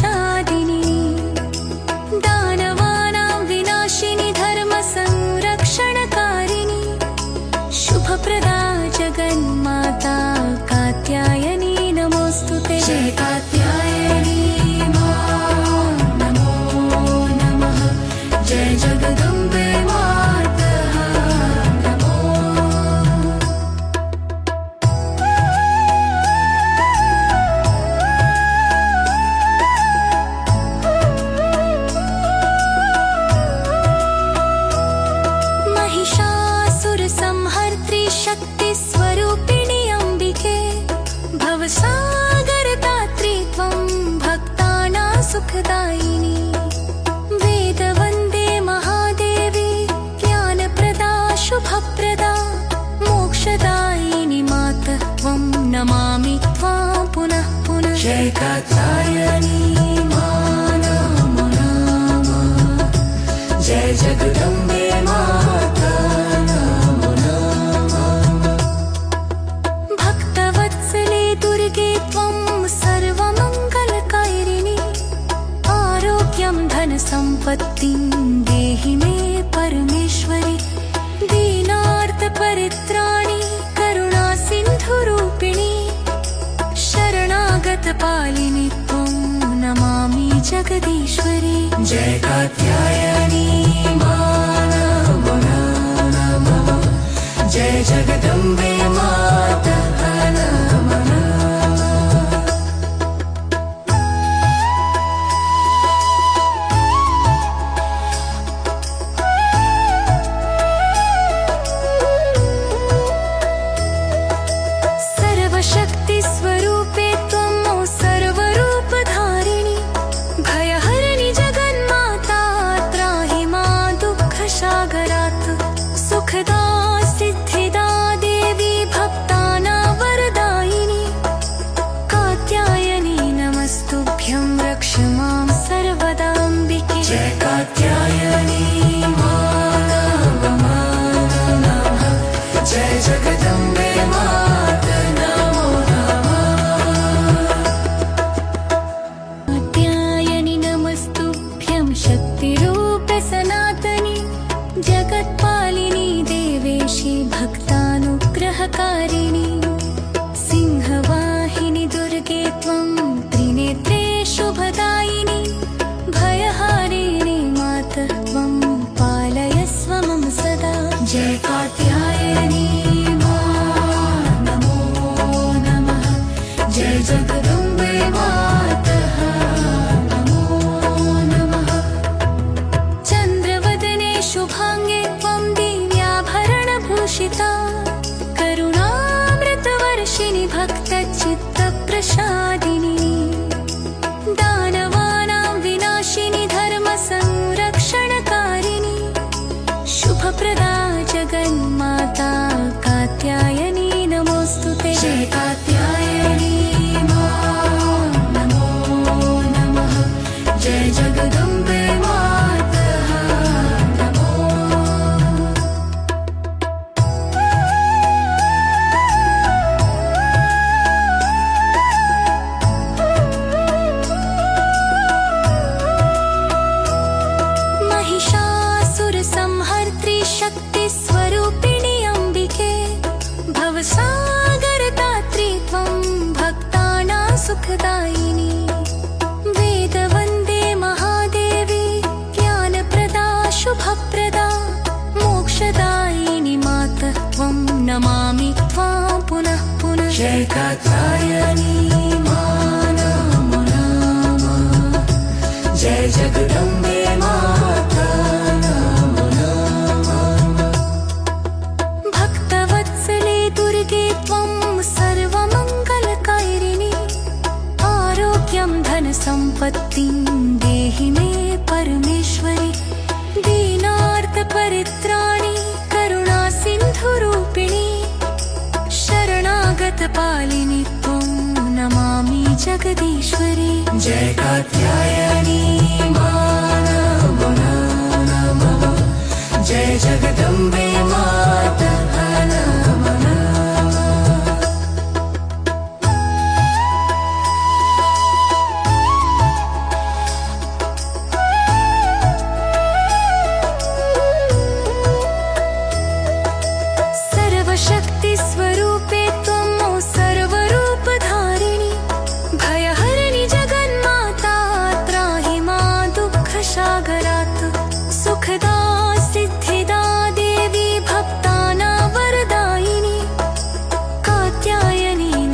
प्रसादिनी दानवानां विनाशिनी धर्म संरक्षणकारिणी शुभप्रदा जगन्माता कात्यायनी नमोस्तुते। जय कात्यायनी मां नमो नमः। जय जगदम्बे मातः नमो। महिषासुरसंहर्त्री शक्तिस्वरूपिणी अम्बिके भवसागरदात्री त्वं भक्तानां सुखदायिनी वेदवन्दे महादेवी ज्ञानप्रदा शुभप्रदा मोक्षदायिनी मातः त्वं नमामि त्वां पुनः पुनः। जय कात्यायनी मां नमो नमः। जय जगदम्बे माता नमो नमः। भक्तवत्सले दुर्गे त्वं सर्वमङ्गलकारिणी आरोग्यं धनसम्पत्तिं देहि मे परमेश्वरि दीनार्तपरित्राणि करुणासिन्धुरूपिणी शरणागतपालिनी त्वं नमामि जगदीश्वरी। जय कात्यायनी मां नमो नमः। जय जगदम्बे माता नमो नमः। सर्वशक्तिस्वरूपे त्वं सर्वरूपधारिणी भयहरिणि जगन्माता त्राहि मां दुःखसागरात् सुखदा सिद्धिदा देवी भक्तानां वरदायिनी कात्यायनी नमस्तुभ्यं रक्ष मां सर्वदा अम्बिके। जय कात्यायनी मां नमो नमः। जय जगदम्बे माता नमो नमः। कात्यायनी नमस्तुभ्यं शक्तिरूपे सनातनी जगत्पालिनी देवेशी भक्तानुग्रहकारिणी सिंहवाहिनी दुर्गे त्वं त्रिनेत्रे शुभदायिनी भयहारिणी मातः त्वं पालयस्व मम सदा। जय कात्यायनी मां नमो नमः। जय जगदम्बे मातः नमो नमः। चन्द्रवदने शुभाङ्गे त्वं दिव्याभरणभूषिता करुणामृतवर्षिणि भक्तचित्तप्रसादिनी दानवानां विनाशिनी धर्म संरक्षणकारिणी शुभप्रदा जगन्माता कात्यायनी नमोस्तुते। जय कात्यायनी मां नमो नमः। जय जगदम्बे मातः नमो। महिषासुरसंहर्त्री शक्तिस्वरूपिणी अम्बिके भवसागरदात्री त्वं भक्तानां सुखदायिनी वेदवन्दे महादेवी ज्ञानप्रदा शुभप्रदा मोक्षदायिनी मातः त्वं नमामि त्वां पुनः पुनः। जय कात्यायनी मां नमो नमः। जय जगदम्बे माता नमो नमः। भक्तवत्सले दुर्गे त्वं सर्वमङ्गलकारिणी आरोग्यं धनसम्पत्तिं देहि मे परमेश्वरि दीनार्तपरित्राणि करुणासिन्धुरूपिणी शरणागतपालिनी त्वं नमामि जगदीश्वरी। जय कात्यायनी मां नमो नमः। जय जगदम्बे माता नमो नमः। सुखदा